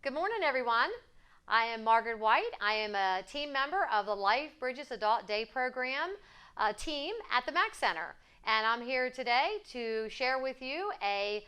Good morning, everyone. I am Margaret White. I am a team member of the Life Bridges Adult Day Program team at the Mac Center. And I'm here today to share with you a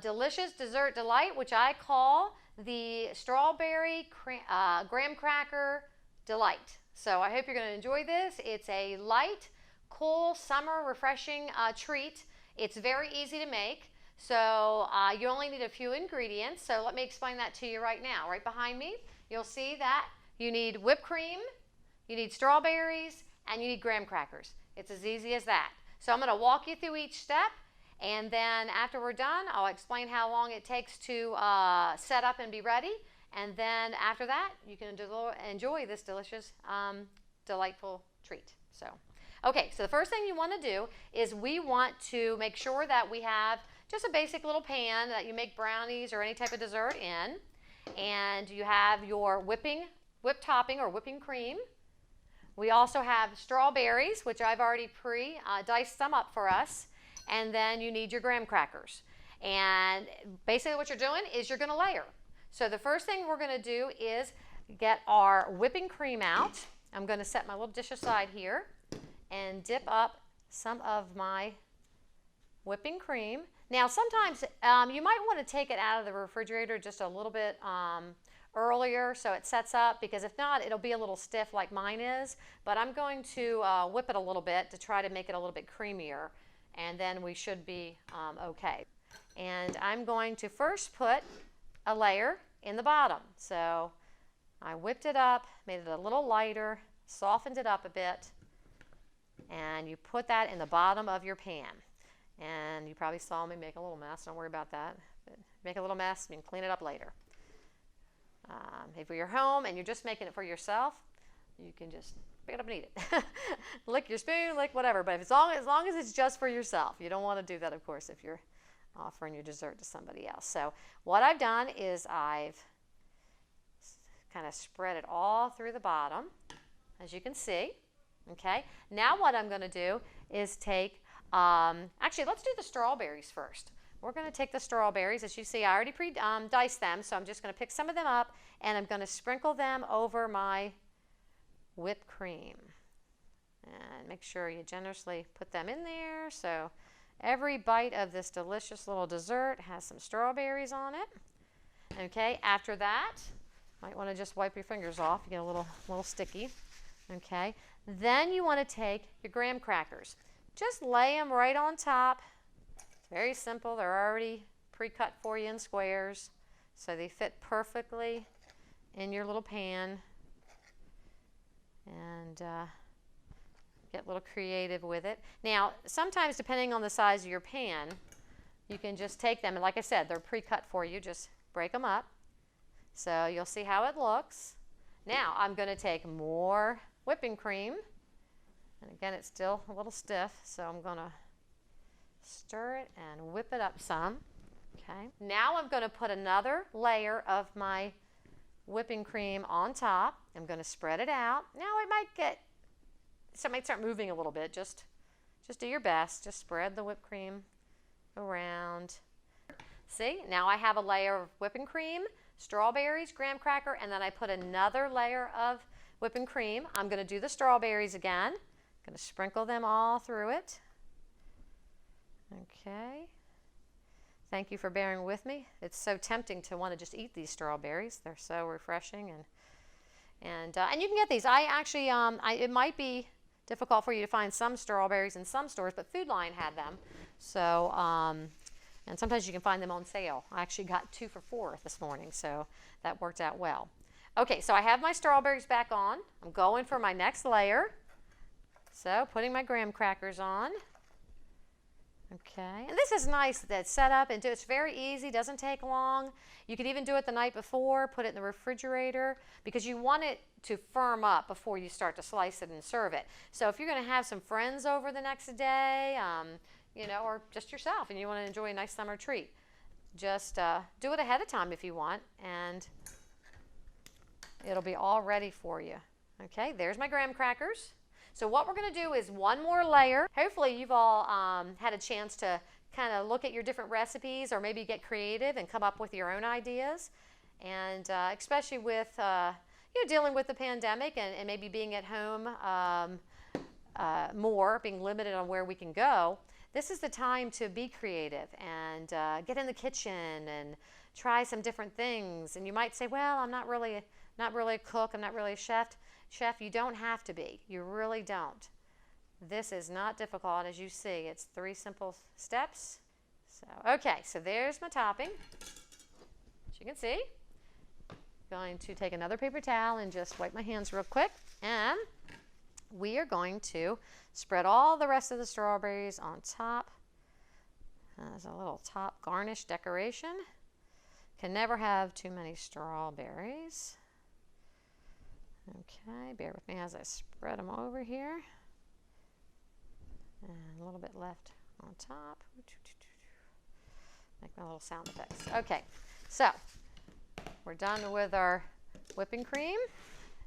delicious dessert delight, which I call the strawberry graham cracker delight. So I hope you're going to enjoy this. It's a light, cool, summer refreshing treat. It's very easy to make. So you only need a few ingredients. So let me explain that to you right now. Right behind me, you'll see that you need whipped cream, you need strawberries, and you need graham crackers. It's as easy as that. So I'm going to walk you through each step, and then after we're done, I'll explain how long it takes to set up and be ready. And then after that, you can enjoy this delicious, delightful treat. Okay, so the first thing you want to do is we want to make sure that we have just a basic little pan that you make brownies or any type of dessert in. And you have your whipped topping or whipping cream. We also have strawberries, which I've already diced some up for us. And then you need your graham crackers. And basically what you're doing is you're going to layer. So the first thing we're going to do is get our whipping cream out. I'm going to set my little dish aside here and dip up some of my whipping cream. Now sometimes you might want to take it out of the refrigerator just a little bit earlier so it sets up, because if not, it'll be a little stiff like mine is. But I'm going to whip it a little bit to try to make it a little bit creamier, and then we should be okay. And I'm going to first put a layer in the bottom. So I whipped it up, made it a little lighter, softened it up a bit, and you put that in the bottom of your pan. And you probably saw me make a little mess. Don't worry about that. But make a little mess, you can clean it up later. If you're home and you're just making it for yourself, you can just pick it up and eat it. Lick your spoon, lick whatever. But as long as it's just for yourself, you don't want to do that, of course, if you're offering your dessert to somebody else. So what I've done is I've kind of spread it all through the bottom, as you can see. Okay. Now what I'm going to do is take actually, let's do the strawberries first. We're going to take the strawberries. As you see, I already diced them, so I'm just going to pick some of them up, and I'm going to sprinkle them over my whipped cream. And make sure you generously put them in there, so every bite of this delicious little dessert has some strawberries on it. Okay, after that, might want to just wipe your fingers off. You get a little sticky. Okay, then you want to take your graham crackers. Just lay them right on top. It's very simple. They're already pre-cut for you in squares, so they fit perfectly in your little pan. And get a little creative with it. Now, sometimes depending on the size of your pan, you can just take them, and like I said, they're pre-cut for you. Just break them up. So you'll see how it looks. Now, I'm going to take more whipping cream. And again, it's still a little stiff, so I'm going to stir it and whip it up some. Okay. Now I'm going to put another layer of my whipping cream on top. I'm going to spread it out. Now it might start moving a little bit. Just do your best. Just spread the whipped cream around. See, now I have a layer of whipping cream, strawberries, graham cracker, and then I put another layer of whipping cream. I'm going to do the strawberries again. Going to sprinkle them all through it. Okay. Thank you for bearing with me. It's so tempting to want to just eat these strawberries. They're so refreshing, and you can get these. I actually it might be difficult for you to find some strawberries in some stores, but Food Lion had them. So and sometimes you can find them on sale. I actually got 2 for $4 this morning, so that worked out well. Okay, so I have my strawberries back on. I'm going for my next layer. So putting my graham crackers on. Okay, and this is nice that's set up and it's very easy, doesn't take long. You could even do it the night before, put it in the refrigerator, because you want it to firm up before you start to slice it and serve it. So if you're going to have some friends over the next day, or just yourself and you want to enjoy a nice summer treat, just do it ahead of time if you want, and it'll be all ready for you. Okay, there's my graham crackers. So what we're going to do is one more layer. Hopefully you've all had a chance to kind of look at your different recipes or maybe get creative and come up with your own ideas. And especially with dealing with the pandemic and maybe being at home more, being limited on where we can go, this is the time to be creative and get in the kitchen and try some different things. And you might say, well, I'm not really a cook, I'm not really a chef. Chef, you don't have to be. You really don't. This is not difficult, as you see. It's 3 simple steps. So, okay, so there's my topping. As you can see, going to take another paper towel and just wipe my hands real quick. And we are going to spread all the rest of the strawberries on top as a little top garnish decoration. Can never have too many strawberries. Okay, bear with me as I spread them over here. And a little bit left on top. Make my little sound effects. Okay, so we're done with our whipping cream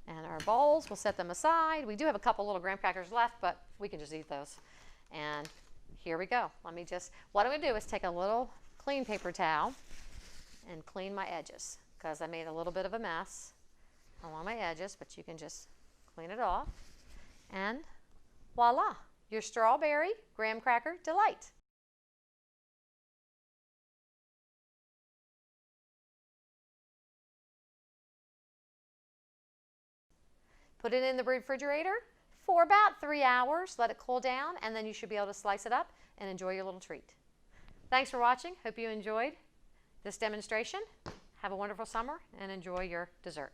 and our bowls. We'll set them aside. We do have a couple little graham crackers left, but we can just eat those. And here we go. What I'm going to do is take a little clean paper towel and clean my edges, because I made a little bit of a mess along my edges, but you can just clean it off. And voila, your strawberry graham cracker delight. Put it in the refrigerator for about 3 hours. Let it cool down, and then you should be able to slice it up and enjoy your little treat. Thanks for watching. Hope you enjoyed this demonstration. Have a wonderful summer and enjoy your dessert.